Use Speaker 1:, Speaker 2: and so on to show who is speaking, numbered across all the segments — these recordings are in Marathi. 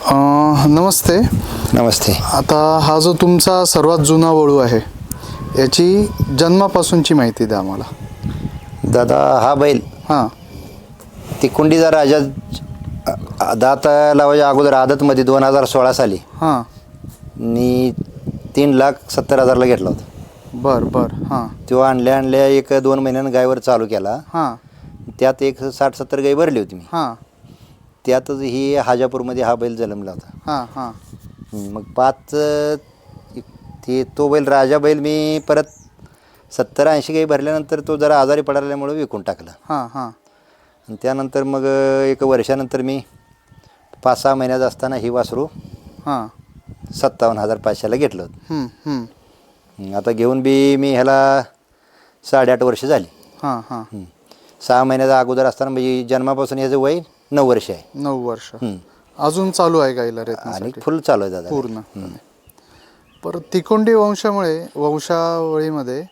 Speaker 1: नमस्ते.
Speaker 2: नमस्ते.
Speaker 1: आता हा जो तुमचा सर्वात जुना वळू आहे, याची जन्मापासूनची माहिती द्या आम्हाला.
Speaker 2: दादा हा बैल
Speaker 1: हां.
Speaker 2: तिकुंडीचा राजा दात लावायच्या अगोदर आदतमध्ये 2016 साली
Speaker 1: हां.
Speaker 2: मी 3,70,000ला घेतला होता.
Speaker 1: बरं. हां.
Speaker 2: तो आणल्या एक 2 महिन्यानं गायवर चालू केला.
Speaker 1: हां.
Speaker 2: त्यात एक 60-70 गाई भरली होती मी.
Speaker 1: हां.
Speaker 2: त्यातच ही हाजापूरमध्ये हा बैल जन्मला होता.
Speaker 1: हां.
Speaker 2: मग 5 तो बैल राजा बैल मी परत 70-80 गाई भरल्यानंतर तो जरा आजारी पडल्यामुळे विकून टाकला.
Speaker 1: हां.
Speaker 2: आणि त्यानंतर मग एक वर्षानंतर मी 5-6 महिन्याचा असताना ही वासरू
Speaker 1: हां.
Speaker 2: 57,500ला घेतलं होतं. आता घेऊन बी मी ह्याला 8.5 वर्ष झाली.
Speaker 1: हां.
Speaker 2: 6 महिन्याचा अगोदर असताना म्हणजे जन्मापासून ह्याचं वय 9 वर्ष आहे.
Speaker 1: 9 वर्ष. अजून चालू आहे गाईला रेतण्यासाठी?
Speaker 2: आणि फुल चालू आहे दादा
Speaker 1: पूर्ण. परत तिकोंडी वंशावळीमध्ये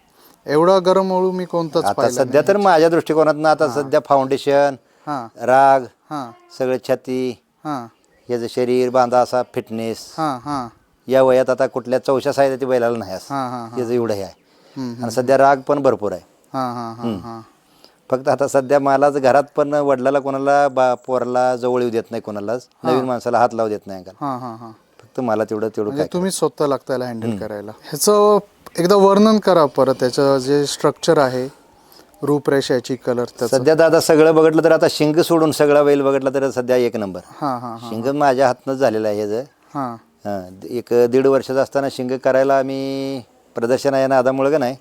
Speaker 1: एवढा गरम वळू मी कोणताच
Speaker 2: आता
Speaker 1: पाहिला
Speaker 2: सध्या तर माझ्या दृष्टिकोनातून आता सध्या फाउंडेशन,
Speaker 1: हां.
Speaker 2: राग,
Speaker 1: हां.
Speaker 2: सगळं छाती,
Speaker 1: हां.
Speaker 2: ह्याचं शरीर बांधा असा फिटनेस
Speaker 1: हां.
Speaker 2: या वयात आता कुठल्या चौशा साहित्याची बैलाला नाही असं
Speaker 1: हां.
Speaker 2: ह्याचं एवढं हे आहे. आणि सध्या राग पण भरपूर आहे.
Speaker 1: हां.
Speaker 2: फक्त आता सध्या मलाच घरात पण वडिलाला कोणाला पोराला जवळ येऊ देत नाही, कोणालाच नवीन माणसाला हात लावू देत नाही.
Speaker 1: हां.
Speaker 2: फक्त मला तेवढं
Speaker 1: म्हणजे
Speaker 2: काय
Speaker 1: तुम्ही स्वतः लागता याला हँडल करायला. ह्याचं एकदा वर्णन करा परत, त्याचं जे स्ट्रक्चर आहे, रूपरेषाची, कलर त्याचं.
Speaker 2: सध्या दादा सगळं बघितलं तर आता शिंग सोडून सगळा बैल बघितला तर सध्या एक नंबर.
Speaker 1: हां.
Speaker 2: शिंग माझ्या हातनंच झालेलं आहे ह्याचं.
Speaker 1: हां.
Speaker 2: एक 1.5 वर्षाचा असताना शिंग करायला आम्ही प्रदर्शन या नादामुळं का नाही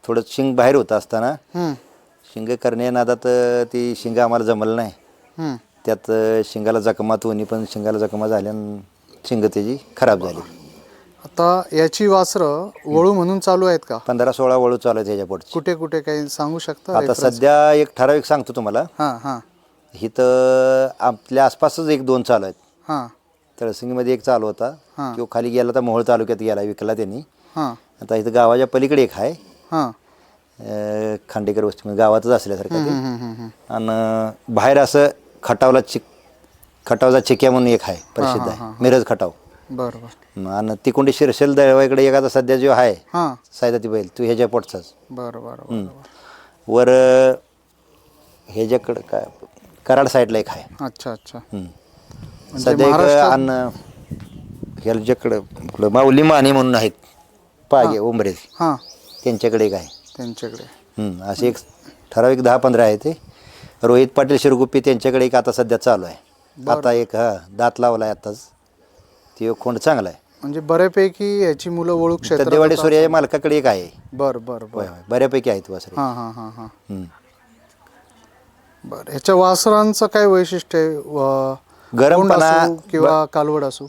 Speaker 2: थोडं शिंग बाहेर होतं असताना शिंग करण्या नादात ती शिंग आम्हाला जमलं नाही. त्यात शिंगाला जखमा, दोन्ही पण शिंगाला जखमा झाल्यानं शिंग त्याची खराब झाली.
Speaker 1: आता याची वासरं वळू म्हणून चालू आहेत का?
Speaker 2: 15-16 वळू चालू आहे त्याच्या पोटची.
Speaker 1: कुठे काही सांगू शकता?
Speaker 2: आता सध्या एक ठराविक सांगतो तुम्हाला.
Speaker 1: हां.
Speaker 2: इथं आपल्या आसपासच 1-2 चालू आहेत.
Speaker 1: हां.
Speaker 2: तळसिंगमध्ये एक चालू होता, तो खाली गेला तर मोहोळ तालुक्यात गेला, विकला त्यांनी.
Speaker 1: हां.
Speaker 2: आता इथं गावाच्या पलीकडे एक आहे,
Speaker 1: हां.
Speaker 2: खांडेकर वस्तीमध्ये गावातच असल्यासारखं ते. आणि बाहेर असं खटावचा चिक्या म्हणून एक आहे, प्रसिद्ध आहे, मिरज खटाव.
Speaker 1: बरं.
Speaker 2: आणि तिकोंडी शिरसेल दळवाईकडे एक आता सध्या जो आहे
Speaker 1: हां.
Speaker 2: सायदाती बैल, तो ह्याच्या पोटचाच.
Speaker 1: बरं.
Speaker 2: वर ह्याच्याकडं काय कराड साईडला एक आहे.
Speaker 1: अच्छा.
Speaker 2: सध्या एक अन्न ह्याच्याकडं पुढं माऊली माने म्हणून आहेत पागे उंबरे, त्यांच्याकडे एक आहे.
Speaker 1: त्यांच्याकडे
Speaker 2: असे एक ठराविक 10-15 आहे ते. रोहित पाटील शिरगुप्पी त्यांच्याकडे एक आता सध्या चालू आहे. आता एक दात लावला आहे आताच, ते खोंड चांगला आहे.
Speaker 1: म्हणजे बऱ्यापैकी याची मुलं वळू क्षेत्र.
Speaker 2: देवाडी सूर्याच्या मालकाकडे एक आहे.
Speaker 1: बरं.
Speaker 2: बऱ्यापैकी आहेत वासरे.
Speaker 1: हां. बरं. ह्याच्या वासरांचं काय वैशिष्ट्य आहे?
Speaker 2: गरमपणा
Speaker 1: किंवा कालवड असू?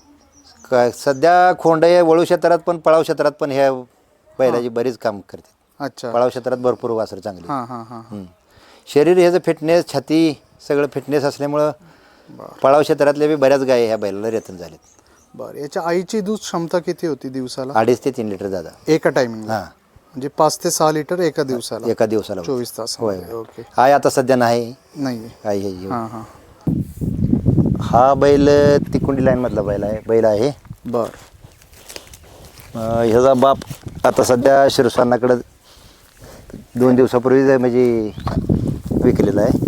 Speaker 2: काय सध्या खोंड आहे वळू क्षेत्रात पण पळाव क्षेत्रात पण ह्या बैलाची बरीच काम करते.
Speaker 1: अच्छा.
Speaker 2: पळाव क्षेत्रात भरपूर वासर चांगली.
Speaker 1: हां.
Speaker 2: शरीर ह्याचं फिटनेस, छाती सगळं फिटनेस असल्यामुळं पळाव क्षेत्रातल्या बी बऱ्याच गाय ह्या बैलाला रेतन झालेत.
Speaker 1: बरं. याच्या आईची दूध क्षमता किती होती दिवसाला?
Speaker 2: 2.5 ते 3 लिटर दादा
Speaker 1: एका टायमिंगला? म्हणजे 5 ते 6 लिटर एका दिवसाला?
Speaker 2: एका दिवसाला
Speaker 1: 24 तास.
Speaker 2: होय.
Speaker 1: ओके.
Speaker 2: आहे आता सध्या नाही
Speaker 1: आहे. हां.
Speaker 2: हा बैल तिकुंडी लाईन मधला बैल आहे.
Speaker 1: बरं.
Speaker 2: ह्याचा बाप आता सध्या शिरसानाकडं 2 दिवसापूर्वी म्हणजे विकलेला आहे.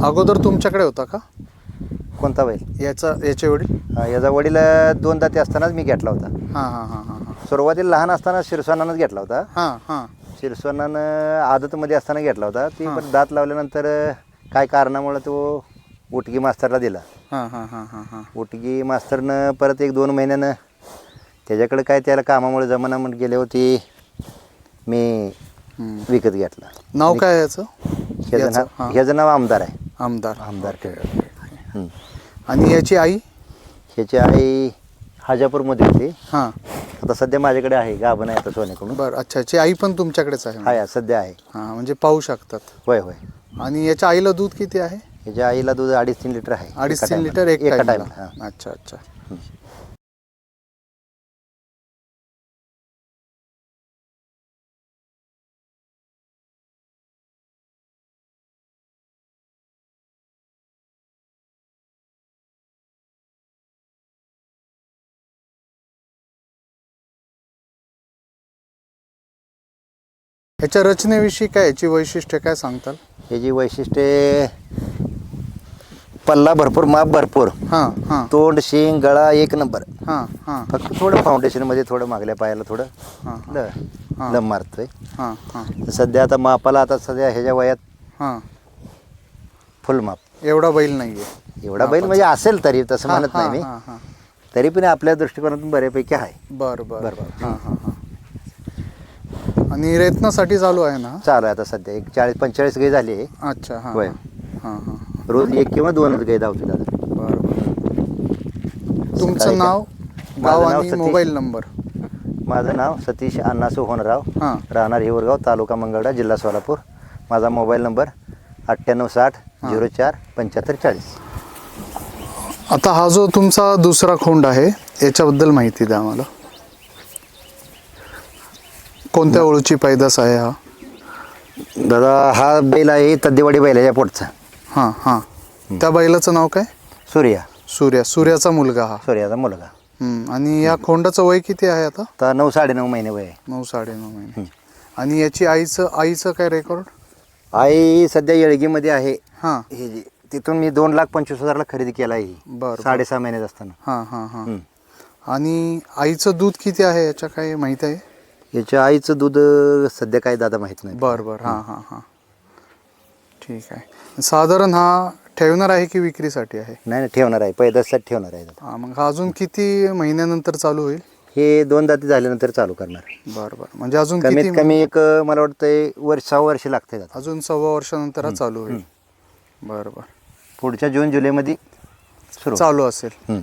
Speaker 1: अगोदर तुमच्याकडे होता का
Speaker 2: कोणता बैल?
Speaker 1: याचे वडील?
Speaker 2: याचा वडील 2 दाते असतानाच मी घेतला होता.
Speaker 1: हां.
Speaker 2: सुरुवातीला लहान असताना शिरसानानंच घेतला होता.
Speaker 1: हां.
Speaker 2: शिरसानानं आदतमध्ये असताना घेतला होता. ती पण दात लावल्यानंतर काय कारणामुळे तो उटगी मास्तरला दिला.
Speaker 1: हां.
Speaker 2: उटगी मास्तरनं परत 1-2 महिन्यानं त्याच्याकडे काय त्याला कामामुळे जमाना म्हणून गेले होती, मी विकत घेतला.
Speaker 1: नाव काय याचं?
Speaker 2: ह्याचं नाव आमदार आहे.
Speaker 1: आमदार. आणि याची आई?
Speaker 2: ह्याची आई हाजापूरमध्ये होती.
Speaker 1: हां.
Speaker 2: आता सध्या माझ्याकडे आहे, गाभण आहे आता सोन्याकडून.
Speaker 1: बरं. अच्छा. याची आई पण तुमच्याकडेच आहे?
Speaker 2: आहे सध्या आहे.
Speaker 1: हां. म्हणजे पाहू शकतात.
Speaker 2: होय.
Speaker 1: आणि याच्या आईला दूध किती आहे?
Speaker 2: ह्याच्या आईला दूध 2.5-3 लिटर आहे.
Speaker 1: 2.5-3 लिटर एका टायमाला? अच्छा. याच्या रचनेविषयी काय, याची वैशिष्ट्य काय सांगताल?
Speaker 2: याची वैशिष्ट्ये पल्ला भरपूर, माप भरपूर,
Speaker 1: हां हां
Speaker 2: तोंड, शिंग, गळा एक नंबर.
Speaker 1: हां हां
Speaker 2: फक्त थोडं फाउंडेशनमध्ये थोडं मागल्या पायाला थोडं दम मारतोय.
Speaker 1: हां हां
Speaker 2: सध्या आता मापाला आता सध्या ह्याच्या वयात
Speaker 1: हां
Speaker 2: फुल माप.
Speaker 1: एवढा बैल नाही आहे.
Speaker 2: एवढा बैल म्हणजे असेल तरी, तसं म्हणत नाही मी,
Speaker 1: हां हां
Speaker 2: तरी पण आपल्या दृष्टिकोनातून बऱ्यापैकी आहे.
Speaker 1: बरं बरं हां हां हां. आणि रेतनासाठी चालू आहे ना?
Speaker 2: चालू आहे आता सध्या एक 40-45 गाय झाली आहे.
Speaker 1: अच्छा हां
Speaker 2: होय.
Speaker 1: हां हां
Speaker 2: रोज 1 किंवा 2च गाय धावतो दादा.
Speaker 1: बरं बरं. तुमचं नाव, गाव
Speaker 2: माझं नाव
Speaker 1: आणि
Speaker 2: सतीश.
Speaker 1: Mobile number?
Speaker 2: माझं नाव सतीश अण्णासू होनराव,
Speaker 1: हां
Speaker 2: राहणार हिवरगाव, तालुका मंगळवेढा, जिल्हा सोलापूर. माझा मोबाईल नंबर 9860 04 75 40.
Speaker 1: आता हा जो तुमचा दुसरा खोंड आहे याच्याबद्दल माहिती द्या आम्हाला. कोणत्या ओळूची पैदास आहे हा?
Speaker 2: दादा हा बैल आहे तद्देवाडी बैलाच्या पोटचा.
Speaker 1: हां हां. त्या बैलाचं नाव काय?
Speaker 2: सूर्या.
Speaker 1: सूर्या. सूर्याचा मुलगा हा.
Speaker 2: सूर्याचा मुलगा.
Speaker 1: आणि या खोंडाचं वय किती आहे आता?
Speaker 2: तर 9-9.5 महिने वय आहे.
Speaker 1: 9-9.5 महिने. आणि याची आईचं काय रेकॉर्ड?
Speaker 2: आई सध्या येळगीमध्ये आहे.
Speaker 1: हां
Speaker 2: हे जी तिथून मी 2,25,000ला खरेदी केला आहे.
Speaker 1: बरं
Speaker 2: 6.5 महिन्यात असताना.
Speaker 1: हां हां हां. आणि आईचं दूध किती आहे याच्या काय माहिती आहे?
Speaker 2: याच्या आईचं दूध सध्या काय दादा माहित नाही.
Speaker 1: बरं बरं हां हां हां. ठीक आहे. साधारण हा ठेवणार आहे की विक्रीसाठी आहे?
Speaker 2: नाही ठेवणार आहे, पैदासाठी ठेवणार आहे दादा.
Speaker 1: हां. मग हा अजून किती महिन्यानंतर चालू होईल?
Speaker 2: हे 2 दाती झाल्यानंतर चालू करणार.
Speaker 1: बरं बरं. म्हणजे अजून
Speaker 2: कमीत
Speaker 1: किती?
Speaker 2: कमी एक मला वाटतंय 6 वर्ष लागते दादा.
Speaker 1: अजून 1.25 वर्षानंतर हा चालू होईल. बरं बरं.
Speaker 2: पुढच्या जून-जुलैमध्ये सुरू.
Speaker 1: चालू असेल.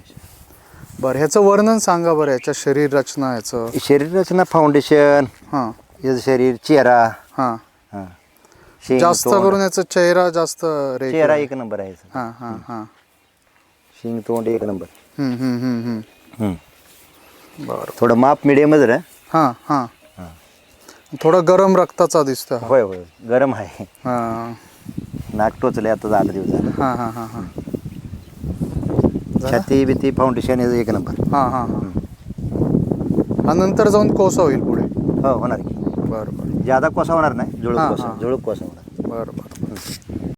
Speaker 1: बरं. ह्याचं वर्णन सांगा बरं, याच्या शरीर रचना, याचं
Speaker 2: शरीर रचना, फाउंडेशन,
Speaker 1: हां
Speaker 2: याचं शरीर, चेहरा,
Speaker 1: हां.
Speaker 2: हां, शेंग,
Speaker 1: जास्त
Speaker 2: तोंड.
Speaker 1: करून याचा चेहरा जास्त रेखीव
Speaker 2: चेहरा
Speaker 1: आहे.
Speaker 2: एक नंबर आहे.
Speaker 1: हां हां हां.
Speaker 2: शिंग, तोंड एक नंबर.
Speaker 1: बरं.
Speaker 2: थोडं माप मिडियमच रे.
Speaker 1: हां हां. थोडा गरम रक्ताचा दिसतो हा.
Speaker 2: होय होय, गरम आहे.
Speaker 1: हां
Speaker 2: नाक टोचले आता 10 दिवस झाले.
Speaker 1: हां हां हां हां.
Speaker 2: छाती बिती फाउंडेशन याचं एक नंबर.
Speaker 1: हां हां हां. हा नंतर जाऊन कोसा होईल पुढे.
Speaker 2: हो होणार की.
Speaker 1: बरं बरं
Speaker 2: ज्यादा कोसा होणार नाही,
Speaker 1: हां,
Speaker 2: जुळूक कोसा,
Speaker 1: हां.
Speaker 2: जुळूक कोसा होणार.
Speaker 1: बरं बरं.